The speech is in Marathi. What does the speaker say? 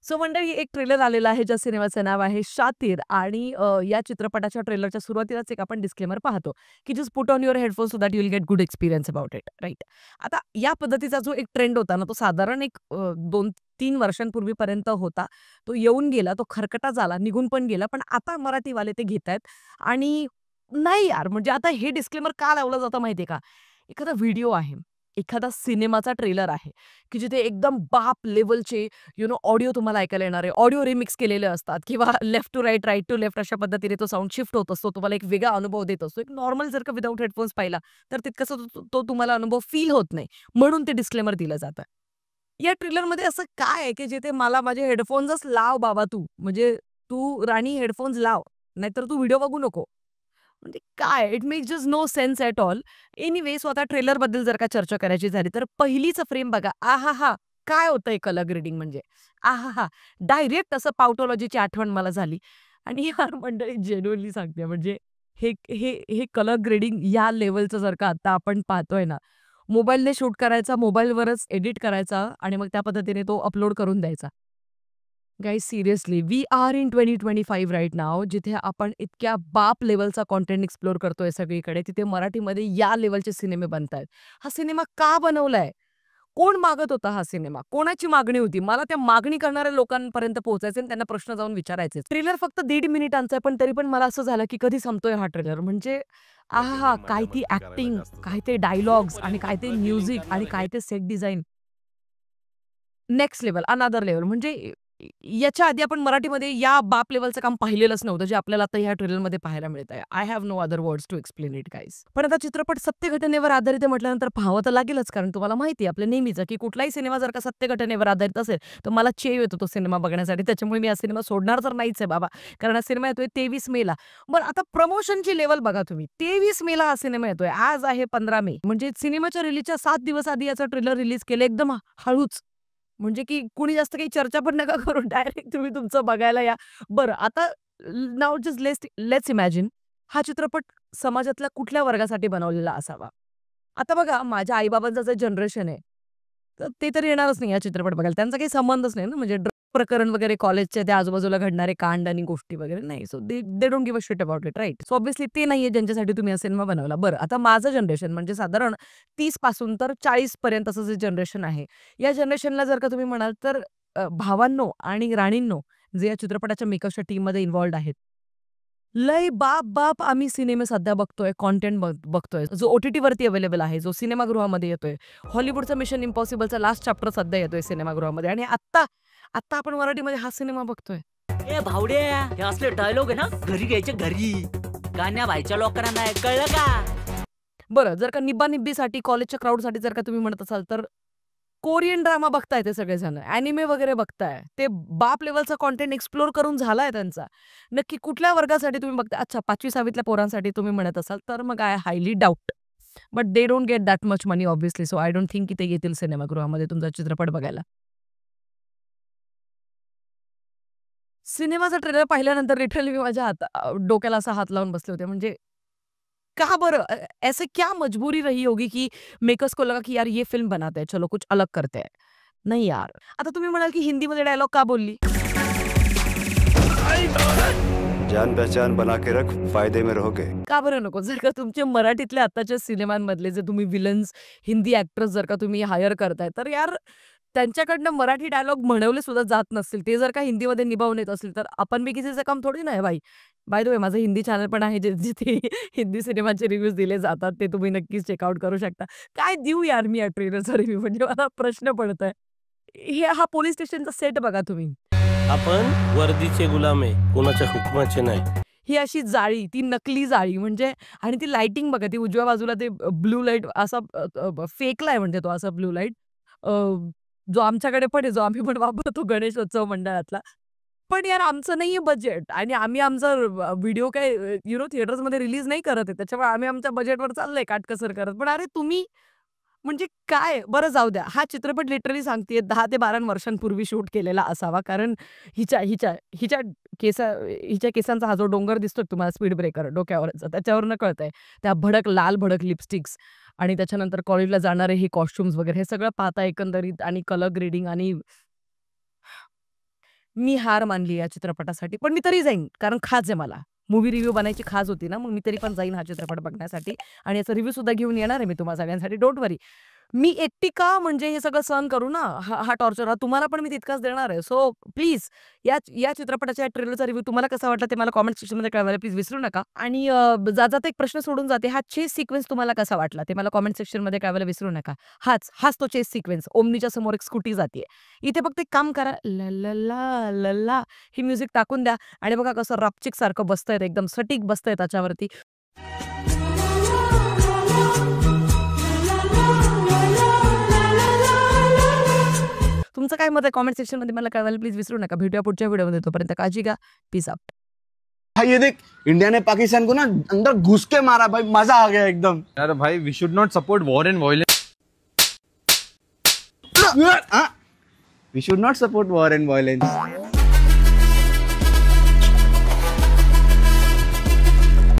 सो मंडळी एक ट्रेलर आलेला आहे ज्या सिनेमाचं नाव आहे शातीर आणि या चित्रपटाच्या ट्रेलरच्या सुरुवातीलाच एक आपण डिस्क्लेमर पाहतो की just put on your headphone so that you will get good experience about it right. आता या पद्धतीचा जो एक ट्रेंड होता ना तो साधारण एक 2-3 वर्षांपूर्वीपर्यंत होता. तो येऊन गेला, तो खरकटा झाला, निघून पण गेला. पण आता मराठीवाले ते घेतायत आणि नाही यार, म्हणजे आता हे डिस्क्लेमर का लावलं जातं माहितीये का? एखादा व्हिडिओ आहे, एखादा सिनेमाचा ट्रेलर आहे, की जिथे एकदम बाप लेव्हलचे ऑडिओ तुम्हाला ऐकायला येणार आहे. ऑडिओ रिमिक्स केलेले असतात किंवा left to right, right to left अशा पद्धतीने तो साउंड शिफ्ट होत असतो. तुम्हाला एक वेगळा अनुभव देत असतो. एक नॉर्मल जर का विथआऊट हेडफोन्स पाहिला, तर तितकासा तो तुम्हाला अनुभव फील होत नाही. म्हणून ते डिस्क्लेमर दिलं जातं. या ट्रेलरमध्ये असं काय आहे, की जिथे मला माझे हेडफोन्सच लाव बाबा तू. म्हणजे तू राणी हेडफोन्स लाव, नाहीतर तू व्हिडिओ बघू नको. म्हणजे काय it makes just no sense at all. Anyway so आता ट्रेलरबद्दल जर का चर्चा करायची झाली तर पहिलीच फ्रेम बघा. आहाहा! काय होतंय कलर ग्रेडिंग म्हणजे. आहाहा! डायरेक्ट असं पावटॉलॉजीची आठवण मला झाली. आणि यार मंडळी जेन्युइनली सांगते म्हणजे हे हे हे कलर ग्रेडिंग या लेव्हलचं जर का आता आपण पाहतोय ना, मोबाईलने शूट करायचा, मोबाईलवरच एडिट करायचा आणि मग त्या पद्धतीने तो अपलोड करून द्यायचा. Guys seriously we are in 2025 right now जिथे आपण इतक्या बाप लेव्हलचा कंटेंट एक्सप्लोर करतोय सगळीकडे, तिथे मराठीमध्ये या लेव्हलचे सिनेमे बनतायत. हा सिनेमा का बनवलाय? कोण मागत होता हा सिनेमा? कोणाची मागणी होती? मला त्या मागणी करणाऱ्या लोकांपर्यंत पोहोचायचं आणि त्यांना प्रश्न जाऊन विचारायचे. ट्रेलर फक्त 1.5 मिनिटांचा आहे, पण तरी पण मला असं झालं, की कधी संपतोय हा ट्रेलर? म्हणजे प्रत्येकजण आहाहा! काय ती मजा-मस्ती करायला ॲक्टिंग, जास्त काय ते जमतं. डायलॉग्स आणि जोपर्यंत काय ते ट्रक म्युझिक आणि करणार काय ते set design. Next level, another level. म्हणजे याच्या आधी आपण मराठीमध्ये या बाप लेव्हलचं काम पाहिलेलंच नव्हतं, जे आपल्याला आता ह्या ट्रेलरमध्ये पाहायला मिळतंय. I have no other words to explain it guys. पण आता चित्रपट सत्य घटनेवर आधारित आहे म्हटल्यानंतर पाहावं तर लागेलच, कारण तुम्हाला माहिती आहे आपलं नेहमीचं, की कुठलाही सिनेमा जर का सत्य घटनेवर आधारित असेल, तर मला चेव येतो तो सिनेमा बघण्यासाठी. त्याच्यामुळे मी हा सिनेमा सोडणार तर नाहीच आहे बाबा, कारण हा सिनेमा येतोय 23 मेला. बरं आता प्रमोशनची लेव्हल बघा तुम्ही. 23 मेला हा सिनेमा येतोय. आज आहे 15 मे. म्हणजे सिनेमाच्या रिलीजच्या 7 दिवस आधी याचं ट्रेलर रिलीज केलं एकदम हळूच. म्हणजे की कुणी जास्त काही चर्चा पण नका करू. डायरेक्ट तुम्ही तुमचं बघायला या. बरं आता नाऊ जस्ट लेट्स इमॅजिन हा चित्रपट समाजातल्या कुठल्या वर्गासाठी बनवलेला असावा? आता बघा माझ्या आई-बाबांचं जे जनरेशन आहे, तर ते तर येणारच नाही हा चित्रपट बघायला. त्यांचा काही संबंधच नाही ना, म्हणजे ड्रग प्रकरण वगैरे कॉलेजच्या त्या आजूबाजूला घडणारे कांड आणि गोष्टी वगैरे नाही. So they they don't give a shit about it right. So obviously ते नाहीये ज्यांच्यासाठी तुम्ही हा सिनेमा बनवला. बरं आता माझं जनरेशन म्हणजे साधारण 30 पासून तर 40 पर्यंतचं जे जनरेशन आहे, या जनरेशनला जर का तुम्ही म्हणाल तर भावांनो आणि राणींनो, जे या चित्रपटाच्या मेकर्सच्या टीममध्ये इन्व्हॉल्व्ड आहेत. लय बाप आम्ही सिनेमे सध्या बघतोय, कंटेंट बघतोय. जो ओ-टी-टीवरती अवेलेबल आहे, जो सिनेमागृहामध्ये येतोय. हॉलिवूडचा मिशन इम्पॉसिबलचा लास्ट चॅप्टर सध्या येतोय सिनेमागृहामध्ये आणि आत्ता आपण मराठीमध्ये हा सिनेमा बघतोय. ए भावड्या हे असले डायलॉग आहे ना घरी घ्यायचे घरी गाण्या व्हायच्या लोकांना नाही कळलं का. बरं, जर का निब्बा-निब्बीसाठी कॉलेजच्या क्राउडसाठी जर का तुम्ही म्हणत असाल, तर कोरियन ड्रामा बघताय ते सगळेजण. अॅनिमे वगैरे बघताय. ते बाप लेव्हलचा कंटेंट एक्सप्लोर करून झालाय त्यांचा. नक्की कुठल्या वर्गासाठी तुम्ही बघताय? अच्छा 5वी-6वीतल्या पोरांसाठी तुम्ही म्हणत असाल, तर मग I highly doubt. But they don't get that much money obviously. So I don't think की ते येतील सिनेमागृहामध्ये तुमचा चित्रपट बघायला. सिनेमाचा ट्रेलर पाहिल्यानंतर लिटरली मी माझ्या डोक्याला असा हात लावून बसले होते. म्हणजे का बरं? ऐसे क्या मजबूरी रही होगी कि मेकर्स को लगा कि यार ये फिल्म बनाते हैं, चलो कुछ अलग करते हैं. नाही यार. आता तुम्ही म्हणाल की हिंदीमध्ये डायलॉग का बोलली? जान पहचान बना के रख, फायदे में रहोगे। का बरं नको? जर का तुमचे मराठीतल्या आत्ताच्या सिनेमांमधले जे तुम्ही विलन्स, हिंदी ॲक्टर्स जर का तुम्ही हायर करताय, तर यार त्यांच्याकडनं मराठी डायलॉग म्हणवले सुद्धा जात नसतील. ते जर का हिंदीमध्ये निभावून येत असतील, तर आपण भी किसी से कम थोडी ना है भाई. बाय द वे माझं हिंदी चॅनल पण आहे, जिथे हिंदी सिनेमाचे रिव्ह्यूज दिले जातात. ते तुम्ही नक्कीच चेकआउट करू शकता. काय देऊ यार मी या ट्रेलरचा रिव्ह्यू? म्हणजे मला प्रश्न पडतोय. हा पोलिस स्टेशनचा सेट बघा तुम्ही. आपण वर्दीचे गुलाम आहे, कोणाच्या हुकमाचे नाही. ही अशी जाळी, ती नकली जाळी म्हणजे आणि ती लाइटिंग बघा, ती उजव्या बाजूला ते ब्लू लाईट असा फेकलाय म्हणजे तो असा ब्लू लाईट जो आमच्याकडे पण आहे, जो आम्ही पण वापरतो गणेशोत्सव मंडळातला. पण यार आमचं नाहीये बजेट आणि आम्ही आमचा व्हिडिओ काय थिएटर्समध्ये रिलीज नाही करत आहे. त्याच्यामुळे आम्ही आमच्या बजेटवर चाललोय काटकसर करत. पण अरे तुम्ही म्हणजे काय? बरं जाऊ द्या. हा चित्रपट लिटरली सांगतेय 10 ते 12 वर्षांपूर्वी शूट केलेला असावा. कारण हिच्या हिच्या हिच्या हिच्या केसांचा हा जो डोंगर दिसतोय तुम्हाला स्पीड ब्रेकर डोक्यावरचा, त्याच्यावरनं कळतंय. त्या लाल भडक लिपस्टिक्स आणि त्याच्यानंतर कॉलेजला जाणारे हे कॉस्ट्यूम्स वगैरे हे सगळं पाहता एकंदरीत आणि कलर ग्रेडिंग आणि मी हार मानली या चित्रपटासाठी, पण मी तरी जाईन कारण खास आहे मला. मूव्ही रिव्ह्यू बनायची खास होती ना, मग मी तरी पण जाईन हा चित्रपट बघण्यासाठी आणि याचा रिव्ह्यू सुद्धा घेऊन येणार आहे मी तुम्हा सगळ्यांसाठी. डोंट वरी. मी एकटी का म्हणजे हे सगळं सहन करू ना, हा टॉर्चर तुम्हाला पण मी तितकाच देणार आहे. सो प्लीज या चित्रपटाच्या ट्रेलरचा रिव्ह्यू तुम्हाला कसा वाटला ते मला कॉमेंट सेक्शनमध्ये कळवायला प्लीज विसरू नका. आणि जाता एक प्रश्न सोडून जाते, हा चेस सिक्वेन्स तुम्हाला कसा वाटला ते मला कॉमेंट सेक्शनमध्ये कळवायला विसरू नका. हाच तो चेस सिक्वेन्स. ओमनीच्या समोर एक स्कूटी जाते. इथे फक्त एक काम करा, लला लला ही म्युझिक टाकून द्या आणि बघा कसं रपचिक सारखं बसतंय, एकदम सटीक बसतंय त्याच्यावरती. तुमचं काय मत आहे कॉमेंट सेक्शनमध्ये मला कळवायला प्लीज विसरू नका. भेटूया पुढच्या व्हिडिओमध्ये. तोपर्यंत काळजी घ्या. Peace out. भाई ये देख, इंडिया ने पाकिस्तान को ना अंदर घुस के मारा भाई, मजा आ गया एकदम. यार भाई we should not support war and violence. We should not support war and violence.